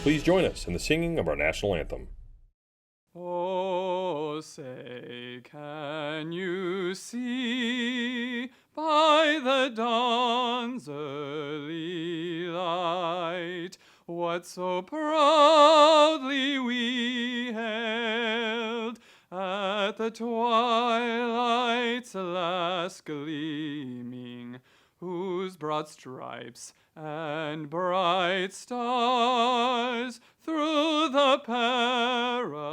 Please join us in the singing of our national anthem. Oh, say, can you see by the dawn's early light what so proudly we hailed at the twilight's last gleaming, whose broad stripes and bright stars through the perilous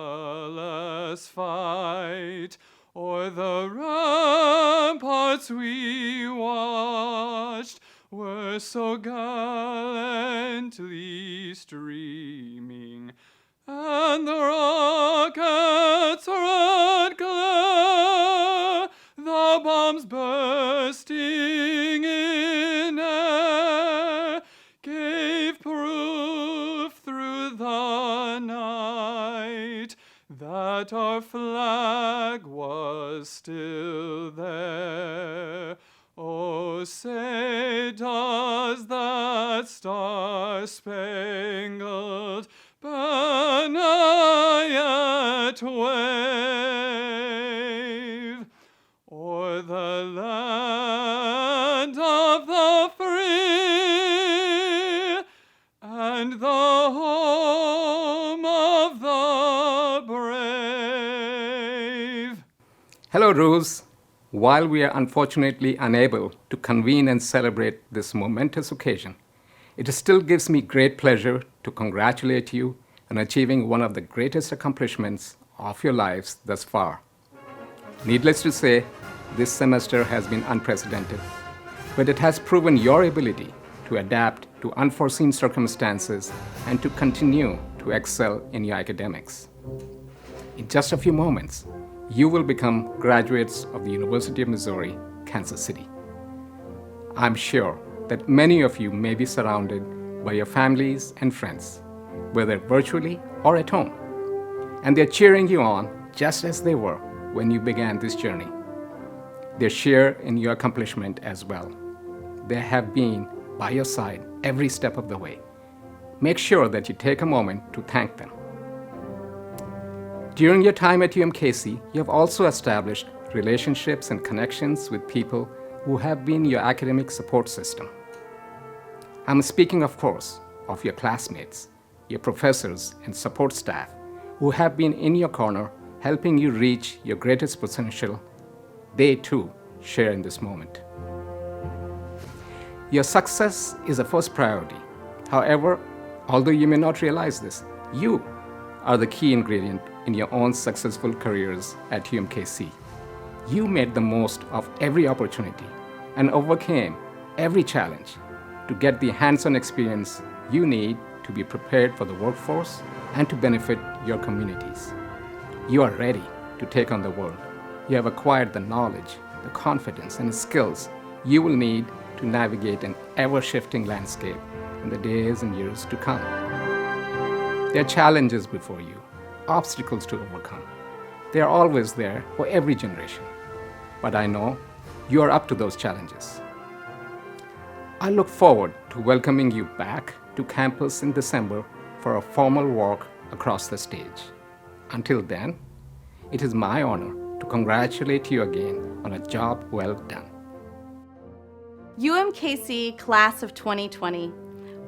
fight o'er the ramparts we watched were so gallantly streaming, and the rockets' red glare, the bombs bursting in air, gave proof through the night that our flag was still there. Oh, say, does that star-spangled banner yet wave o'er the land of the free and the home of the brave? Hello, Rose. While we are unfortunately unable to convene and celebrate this momentous occasion, it still gives me great pleasure to congratulate you on achieving one of the greatest accomplishments of your lives thus far. Needless to say, this semester has been unprecedented, but it has proven your ability to adapt to unforeseen circumstances and to continue to excel in your academics. In just a few moments, you will become graduates of the University of Missouri, Kansas City. I'm sure that many of you may be surrounded by your families and friends, whether virtually or at home, and they're cheering you on just as they were when you began this journey. They share in your accomplishment as well. They have been by your side every step of the way. Make sure that you take a moment to thank them. During your time at UMKC, you have also established relationships and connections with people who have been your academic support system. I'm speaking, of course, of your classmates, your professors and support staff who have been in your corner helping you reach your greatest potential. They too share in this moment. Your success is a first priority. However, although you may not realize this, you are the key ingredient in your own successful careers at UMKC. You made the most of every opportunity and overcame every challenge to get the hands-on experience you need to be prepared for the workforce and to benefit your communities. You are ready to take on the world. You have acquired the knowledge, the confidence, and skills you will need to navigate an ever-shifting landscape in the days and years to come. There are challenges before you, obstacles to overcome. They are always there for every generation. But I know you are up to those challenges. I look forward to welcoming you back to campus in December for a formal walk across the stage. Until then, it is my honor to congratulate you again on a job well done. UMKC Class of 2020.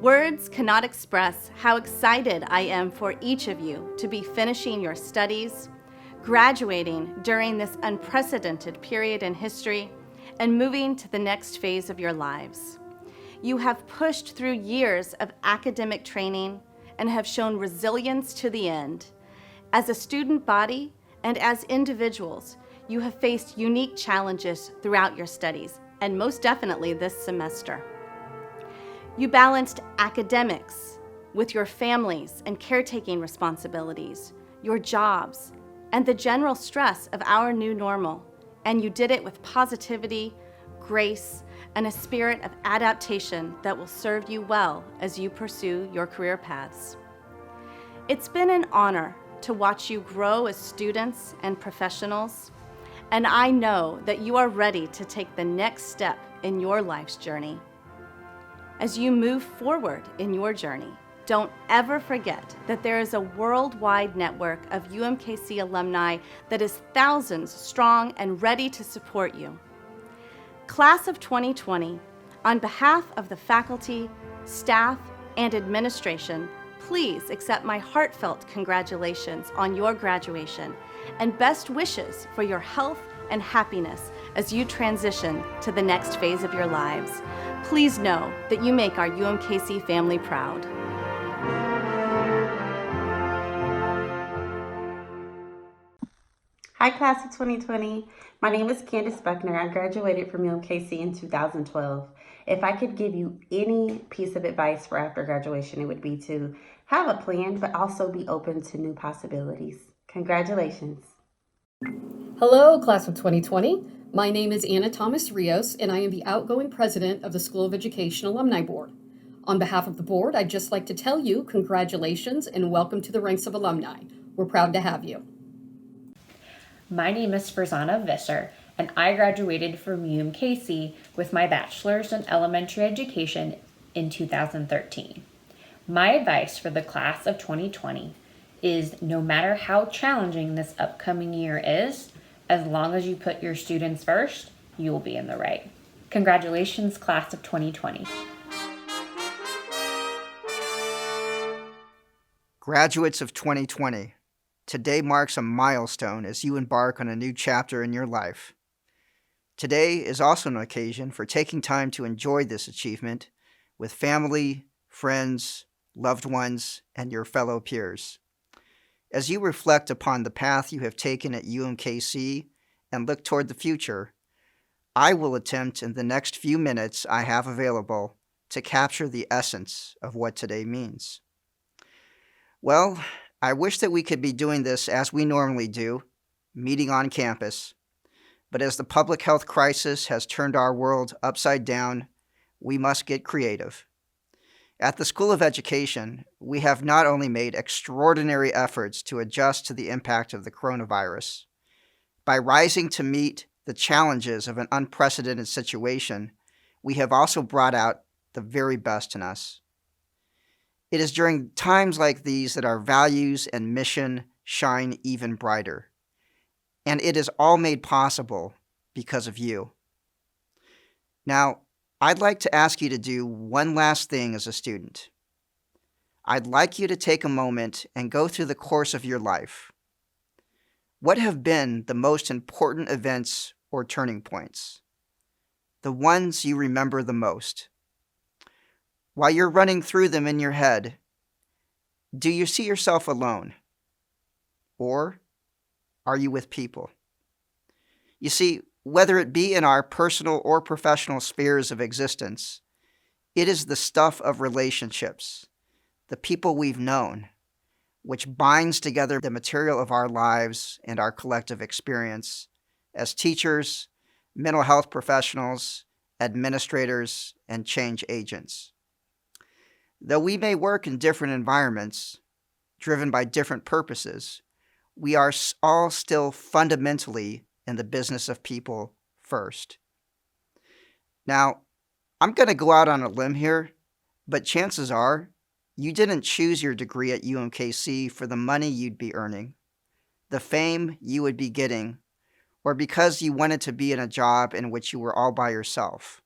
Words cannot express how excited I am for each of you to be finishing your studies, graduating during this unprecedented period in history, and moving to the next phase of your lives. You have pushed through years of academic training and have shown resilience to the end. As a student body and as individuals, you have faced unique challenges throughout your studies, and most definitely this semester. You balanced academics with your families and caretaking responsibilities, your jobs, and the general stress of our new normal, and you did it with positivity, grace, and a spirit of adaptation that will serve you well as you pursue your career paths. It's been an honor to watch you grow as students and professionals, and I know that you are ready to take the next step in your life's journey. As you move forward in your journey, Don't ever forget that there is a worldwide network of UMKC alumni that is thousands strong and ready to support you. Class of 2020, on behalf of the faculty, staff, and administration, please accept my heartfelt congratulations on your graduation and best wishes for your health and happiness as you transition to the next phase of your lives. Please know that you make our UMKC family proud. Hi, class of 2020. My name is Candace Buckner. I graduated from UMKC in 2012. If I could give you any piece of advice for after graduation, it would be to have a plan, but also be open to new possibilities. Congratulations. Hello, class of 2020. My name is Anna Thomas Rios, and I am the outgoing president of the School of Education Alumni Board. On behalf of the board, I'd just like to tell you congratulations and welcome to the ranks of alumni. We're proud to have you. My name is Farzana Visser, and I graduated from UMKC with my bachelor's in elementary education in 2013. My advice for the class of 2020 is no matter how challenging this upcoming year is, as long as you put your students first, you will be in the right. Congratulations, class of 2020. Graduates of 2020. Today marks a milestone as you embark on a new chapter in your life. Today is also an occasion for taking time to enjoy this achievement with family, friends, loved ones, and your fellow peers. As you reflect upon the path you have taken at UMKC and look toward the future, I will attempt in the next few minutes I have available to capture the essence of what today means. Well, I wish that we could be doing this as we normally do, meeting on campus. But as the public health crisis has turned our world upside down, we must get creative. At the School of Education, we have not only made extraordinary efforts to adjust to the impact of the coronavirus. By rising to meet the challenges of an unprecedented situation, we have also brought out the very best in us. It is during times like these that our values and mission shine even brighter. And it is all made possible because of you. Now, I'd like to ask you to do one last thing as a student. I'd like you to take a moment and go through the course of your life. What have been the most important events or turning points? The ones you remember the most. While you're running through them in your head, do you see yourself alone? Or are you with people? You see, whether it be in our personal or professional spheres of existence, it is the stuff of relationships, the people we've known, which binds together the material of our lives and our collective experience as teachers, mental health professionals, administrators, and change agents. Though we may work in different environments, driven by different purposes, we are all still fundamentally in the business of people first. Now, I'm going to go out on a limb here, but chances are you didn't choose your degree at UMKC for the money you'd be earning, the fame you would be getting, or because you wanted to be in a job in which you were all by yourself.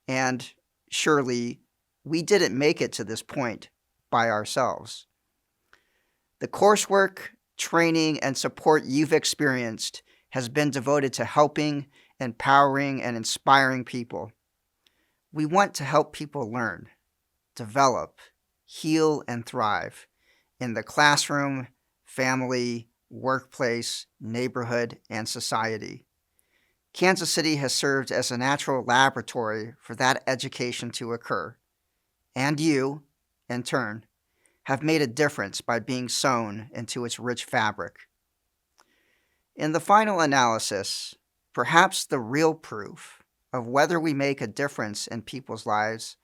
And surely, we didn't make it to this point by ourselves. The coursework, training, and support you've experienced has been devoted to helping, empowering, and inspiring people. We want to help people learn, develop, heal, and thrive in the classroom, family, workplace, neighborhood, and society. Kansas City has served as a natural laboratory for that education to occur. And you, in turn, have made a difference by being sewn into its rich fabric. In the final analysis, perhaps the real proof of whether we make a difference in people's lives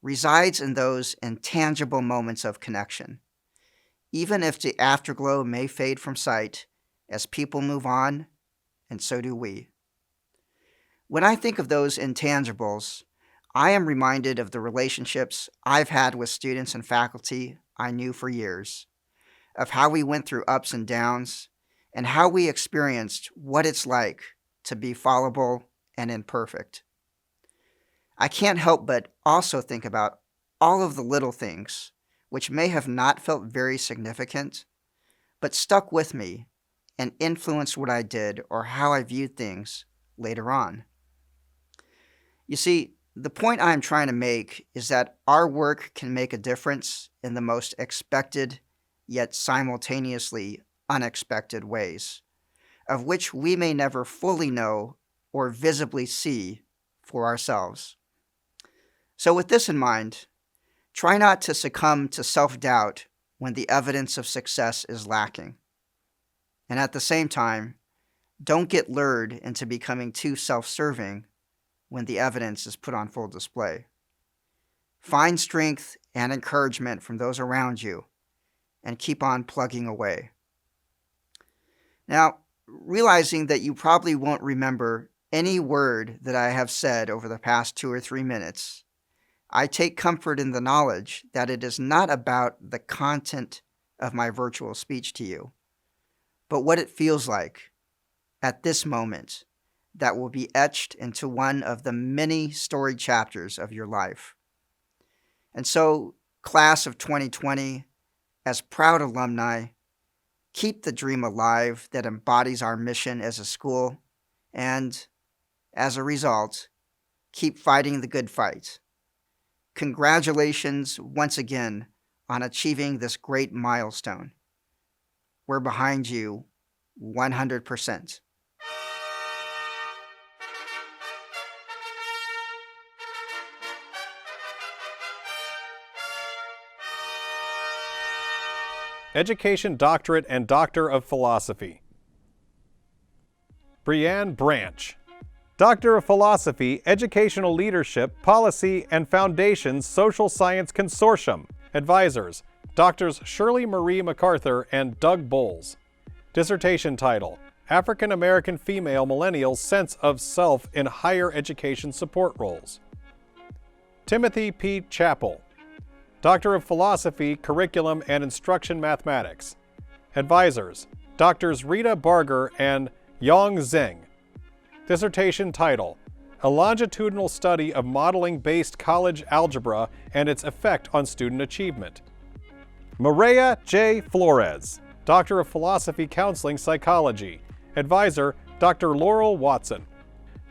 resides in those intangible moments of connection, even if the afterglow may fade from sight as people move on, and so do we. When I think of those intangibles, I am reminded of the relationships I've had with students and faculty I knew for years, of how we went through ups and downs, and how we experienced what it's like to be fallible and imperfect. I can't help but also think about all of the little things which may have not felt very significant, but stuck with me and influenced what I did or how I viewed things later on. You see, the point I'm trying to make is that our work can make a difference in the most expected yet simultaneously unexpected ways, of which we may never fully know or visibly see for ourselves. So with this in mind, try not to succumb to self-doubt when the evidence of success is lacking. And at the same time, don't get lured into becoming too self-serving when the evidence is put on full display. Find strength and encouragement from those around you and keep on plugging away. Now, realizing that you probably won't remember any word that I have said over the past 2 or 3 minutes, I take comfort in the knowledge that it is not about the content of my virtual speech to you, but what it feels like at this moment that will be etched into one of the many storied chapters of your life. And so, class of 2020, as proud alumni, keep the dream alive that embodies our mission as a school, and, as a result, keep fighting the good fight. Congratulations once again on achieving this great milestone. We're behind you 100%. Education Doctorate and Doctor of Philosophy. Brianne Branch, Doctor of Philosophy, Educational Leadership, Policy and Foundations Social Science Consortium. Advisors, Drs. Shirley Marie MacArthur and Doug Bowles. Dissertation title, African American Female Millennials' Sense of Self in Higher Education Support Roles. Timothy P. Chappell, Doctor of Philosophy, Curriculum and Instruction Mathematics. Advisors, Drs. Rita Barger and Yong Zheng. Dissertation title, A Longitudinal Study of Modeling-Based College Algebra and Its Effect on Student Achievement. Maria J. Flores, Doctor of Philosophy, Counseling Psychology. Advisor, Dr. Laurel Watson.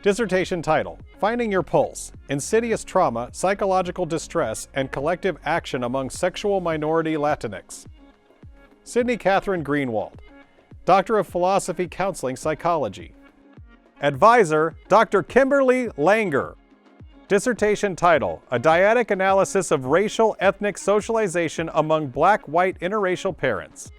Dissertation title, Finding Your Pulse, Insidious Trauma, Psychological Distress, and Collective Action Among Sexual Minority Latinx. Sydney Catherine Greenwald, Doctor of Philosophy, Counseling Psychology. Advisor, Dr. Kimberly Langer. Dissertation title, A Dyadic Analysis of Racial Ethnic Socialization Among Black-White Interracial Parents.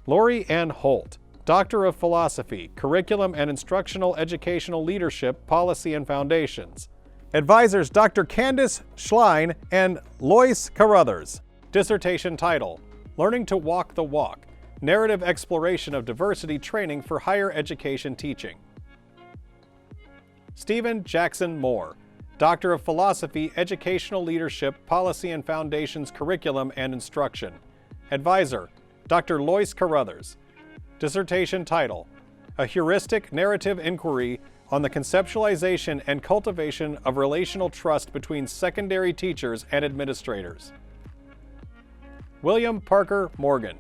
Lori Ann Holt, Doctor of Philosophy, Curriculum and Instructional Educational Leadership, Policy and Foundations. Advisors, Dr. Candace Schlein and Lois Carruthers. Dissertation title, Learning to Walk the Walk, Narrative Exploration of Diversity Training for Higher Education Teaching. Stephen Jackson Moore, Doctor of Philosophy, Educational Leadership, Policy and Foundations, Curriculum and Instruction. Advisor, Dr. Lois Carruthers. Dissertation title, A Heuristic Narrative Inquiry on the Conceptualization and Cultivation of Relational Trust Between Secondary Teachers and Administrators. William Parker Morgan,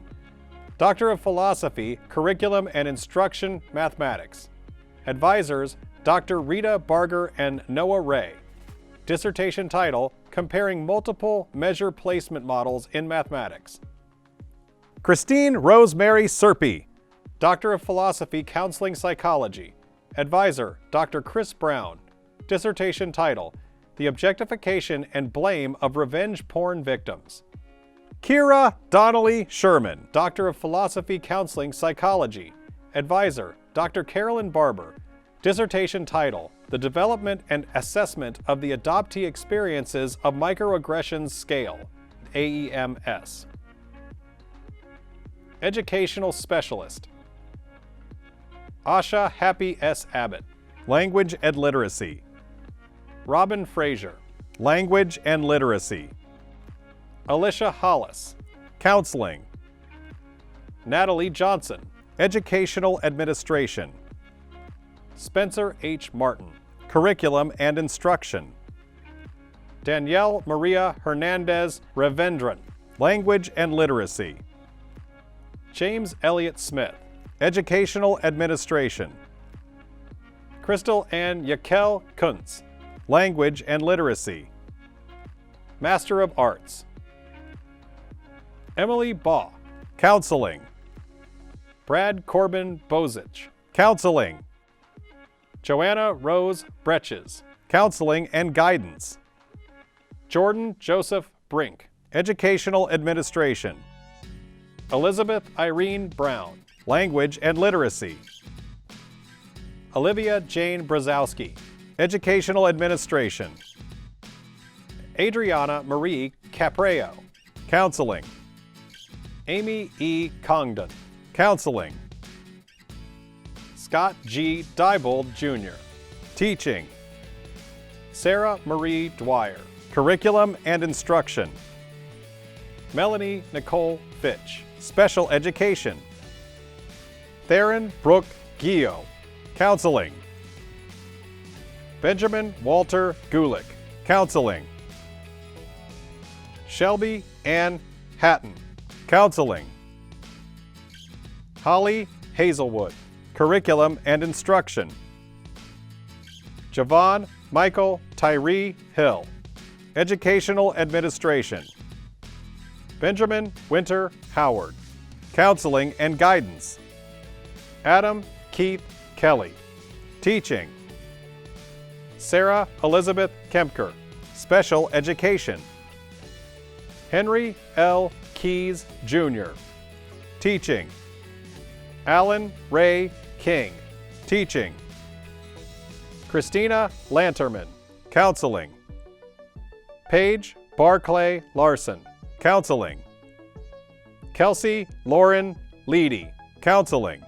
Doctor of Philosophy, Curriculum and Instruction Mathematics. Advisors, Dr. Rita Barger and Noah Ray. Dissertation title, Comparing Multiple Measure Placement Models in Mathematics. Christine Rosemary Serpy, Doctor of Philosophy, Counseling Psychology. Advisor, Dr. Chris Brown. Dissertation title, The Objectification and Blame of Revenge Porn Victims. Kira Donnelly Sherman, Doctor of Philosophy, Counseling Psychology. Advisor, Dr. Carolyn Barber. Dissertation title, The Development and Assessment of the Adoptee Experiences of Microaggressions Scale, AEMS. Educational Specialist, Asha Happy S. Abbott. Language and Literacy. Robin Frazier, Language and Literacy. Alicia Hollis, Counseling. Natalie Johnson, Educational Administration. Spencer H. Martin, Curriculum and Instruction. Danielle Maria Hernandez Ravendran, Language and Literacy. James Elliott Smith, Educational Administration. Crystal Ann Yakel Kuntz, Language and Literacy. Master of Arts. Emily Baugh, Counseling. Brad Corbin Bozich, Counseling. Joanna Rose Breches, Counseling and Guidance. Jordan Joseph Brink, Educational Administration. Elizabeth Irene Brown, Language and Literacy. Olivia Jane Brzezowski, Educational Administration. Adriana Marie Capreo, Counseling. Amy E. Congdon, Counseling. Scott G. Diebold Jr., Teaching. Sarah Marie Dwyer, Curriculum and Instruction. Melanie Nicole Fitch, Special Education. Theron Brooke Gio, Counseling. Benjamin Walter Gulick, Counseling. Shelby Ann Hatton, Counseling. Holly Hazelwood, Curriculum and Instruction. Javon Michael Tyree Hill, Educational Administration. Benjamin Winter Howard, Counseling and Guidance. Adam Keith Kelly, Teaching. Sarah Elizabeth Kempker, Special Education. Henry L. Keys Jr., Teaching. Alan Ray King, Teaching. Christina Lanterman, Counseling. Paige Barclay Larson, Counseling. Kelsey Lauren Leedy, Counseling.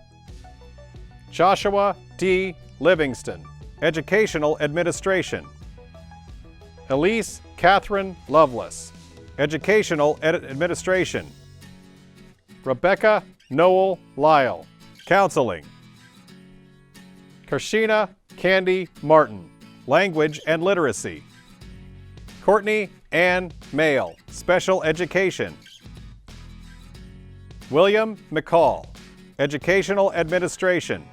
Joshua D. Livingston, Educational Administration. Elise Catherine Lovelace, Educational Administration. Rebecca Noel Lyle, Counseling. Karshina Candy Martin, Language and Literacy. Courtney Ann Mayle, Special Education. William McCall, Educational Administration.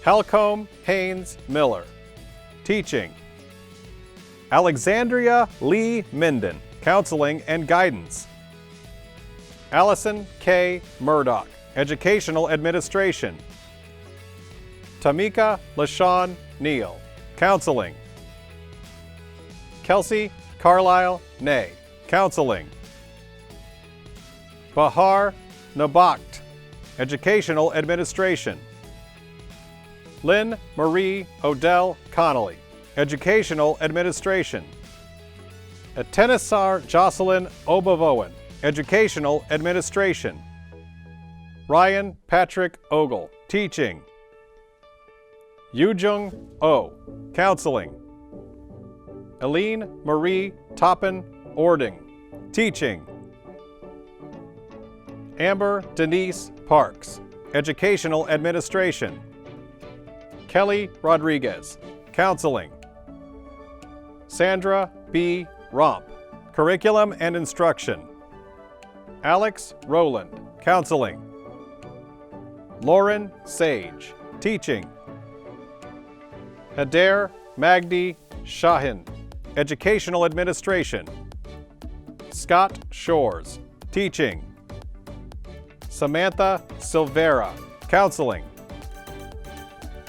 Halcombe Haynes Miller, Teaching. Alexandria Lee Minden, Counseling and Guidance. Allison K. Murdoch, Educational Administration. Tamika LaShawn Neal, Counseling. Kelsey Carlisle Ney, Counseling. Bahar Nabakht, Educational Administration. Lynn Marie Odell Connolly, Educational Administration. Atenisar Jocelyn Obavoan, Educational Administration. Ryan Patrick Ogle, Teaching. Yujung Oh, Counseling. Eileen Marie Toppin Ording, Teaching. Amber Denise Parks, Educational Administration. Kelly Rodriguez, Counseling. Sandra B. Romp, Curriculum and Instruction. Alex Rowland, Counseling. Lauren Sage, Teaching. Adair Magdi Shahin, Educational Administration. Scott Shores, Teaching. Samantha Silvera, Counseling.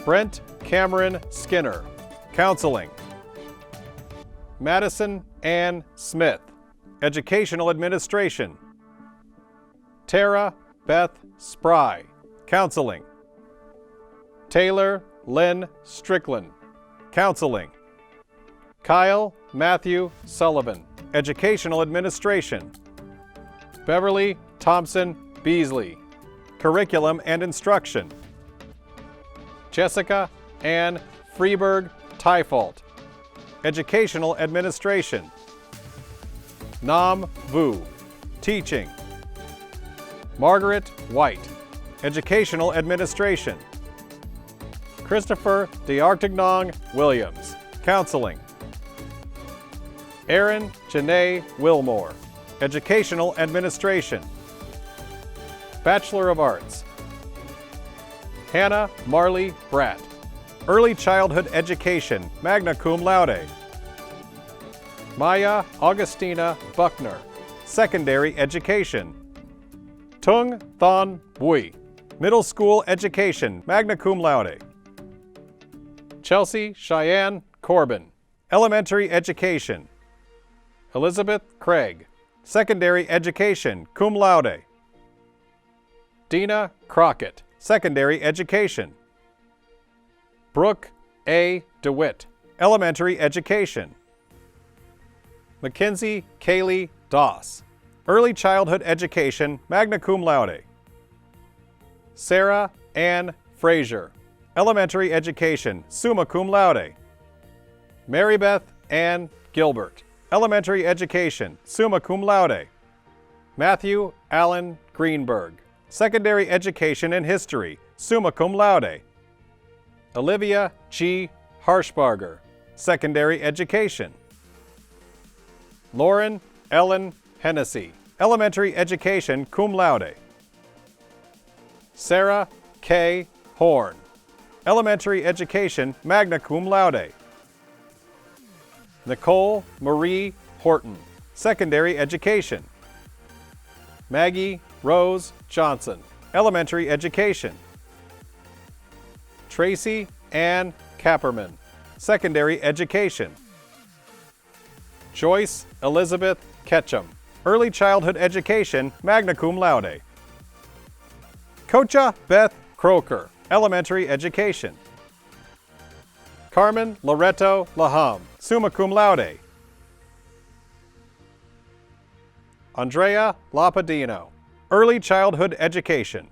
Brent Cameron Skinner, Counseling. Madison Ann Smith, Educational Administration. Tara Beth Spry, Counseling. Taylor Lynn Strickland, Counseling. Kyle Matthew Sullivan, Educational Administration. Beverly Thompson Beasley, Curriculum and Instruction. Jessica Ann Freeberg Tyfault, Educational Administration. Nam Vu, Teaching. Margaret White, Educational Administration. Christopher D'Artignong Williams, Counseling. Erin Janae Wilmore, Educational Administration. Bachelor of Arts. Hannah Marley Bratt, Early Childhood Education, magna cum laude. Maya Augustina Buckner, Secondary Education. Tung Thon Bui, Middle School Education, magna cum laude. Chelsea Cheyenne Corbin, Elementary Education. Elizabeth Craig, Secondary Education, cum laude. Dina Crockett, Secondary Education. Brooke A. DeWitt, Elementary Education. Mackenzie Kaylee Doss, Early Childhood Education, magna cum laude. Sarah Ann Frazier, Elementary Education, summa cum laude. Marybeth Ann Gilbert, Elementary Education, summa cum laude. Matthew Allen Greenberg, Secondary Education and History, summa cum laude. Olivia G. Harshbarger, Secondary Education. Lauren Ellen Hennessy, Elementary Education, cum laude. Sarah K. Horn, Elementary Education, magna cum laude. Nicole Marie Horton, Secondary Education. Maggie Rose Johnson, Elementary Education. Tracy Ann Kapperman, Secondary Education. Joyce Elizabeth Ketchum, Early Childhood Education, magna cum laude. Kocha Beth Croker, Elementary Education. Carmen Loreto Laham, summa cum laude. Andrea Lapadino, Early Childhood Education.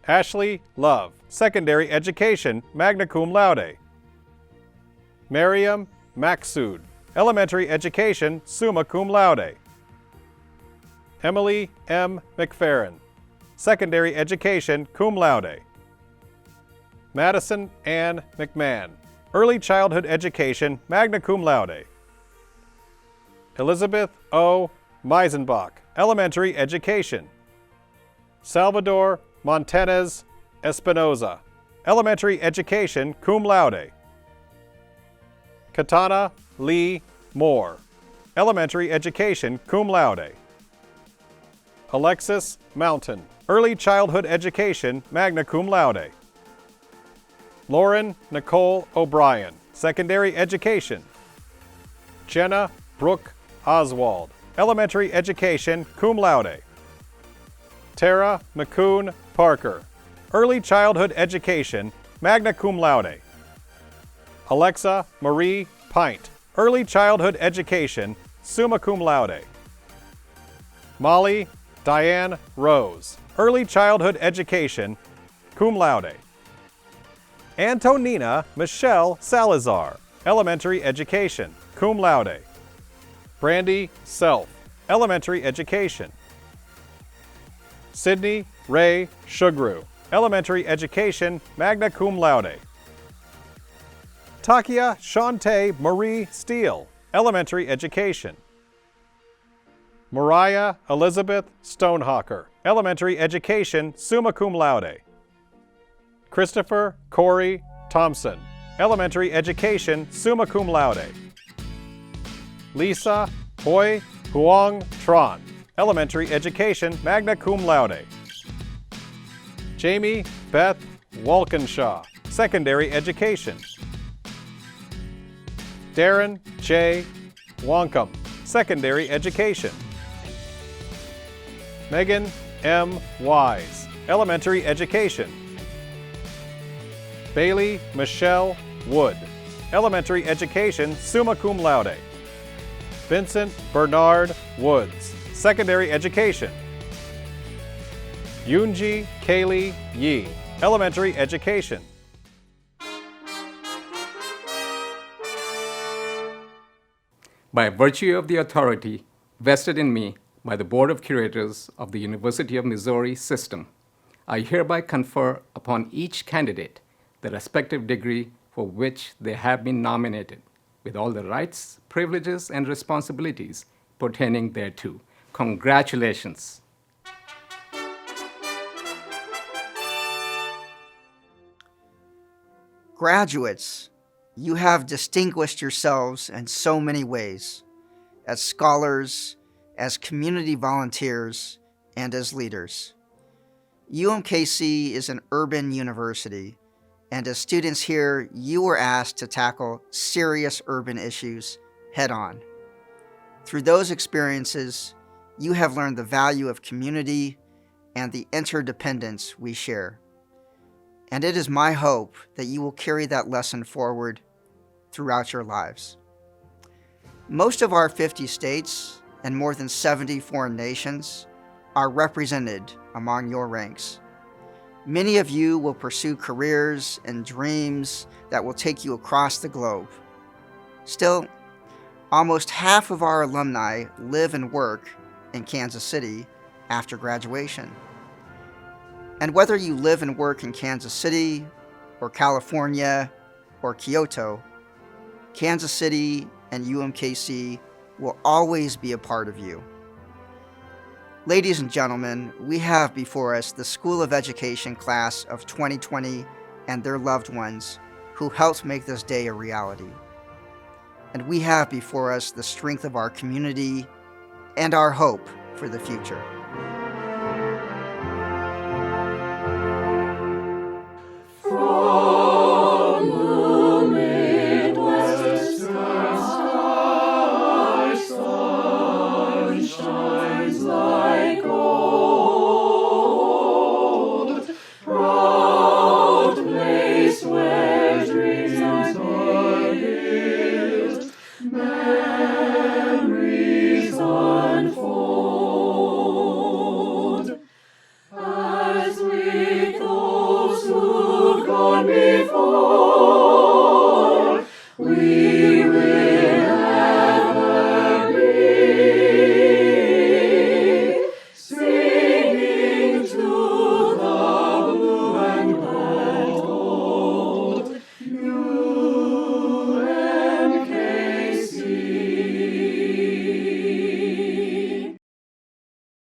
Ashley Love, Secondary Education, magna cum laude. Miriam Maxsood, Elementary Education, summa cum laude. Emily M. McFerrin, Secondary Education, cum laude. Madison Ann McMahon, Early Childhood Education, magna cum laude. Elizabeth O. Meisenbach, Elementary Education. Salvador Montanez Espinoza, Elementary Education, cum laude. Katana Lee Moore, Elementary Education, cum laude. Alexis Mountain, Early Childhood Education, magna cum laude. Lauren Nicole O'Brien, Secondary Education. Jenna Brooke Oswald, Elementary Education, cum laude. Tara McCoon Parker, Early Childhood Education, magna cum laude. Alexa Marie Pint, Early Childhood Education, summa cum laude. Molly Diane Rose, Early Childhood Education, cum laude. Antonina Michelle Salazar, Elementary Education, cum laude. Brandy Self, Elementary Education. Sydney Ray Shugru, Elementary Education, magna cum laude. Takia Shantae Marie Steele, Elementary Education. Mariah Elizabeth Stonehawker, Elementary Education, summa cum laude. Christopher Corey Thompson, Elementary Education, summa cum laude. Lisa Hoi Huang Tron, Elementary Education, magna cum laude. Jamie Beth Walkinshaw, Secondary Education. Darren J. Wonkum, Secondary Education. Megan M. Wise, Elementary Education. Bailey Michelle Wood, Elementary Education, summa cum laude. Vincent Bernard Woods, Secondary Education. Yoonji Kaylee Yi, Elementary Education. By virtue of the authority vested in me by the Board of Curators of the University of Missouri System, I hereby confer upon each candidate the respective degree for which they have been nominated, with all the rights, privileges, and responsibilities pertaining thereto. Congratulations. Graduates, you have distinguished yourselves in so many ways, as scholars, as community volunteers, and as leaders. UMKC is an urban university, and as students here, you were asked to tackle serious urban issues head-on. Through those experiences, you have learned the value of community and the interdependence we share. And it is my hope that you will carry that lesson forward throughout your lives. Most of our 50 states and more than 70 foreign nations are represented among your ranks. Many of you will pursue careers and dreams that will take you across the globe. Still, almost half of our alumni live and work in Kansas City after graduation. And whether you live and work in Kansas City, or California, or Kyoto, Kansas City and UMKC will always be a part of you. Ladies and gentlemen, we have before us the School of Education class of 2020 and their loved ones who helped make this day a reality. And we have before us the strength of our community and our hope for the future.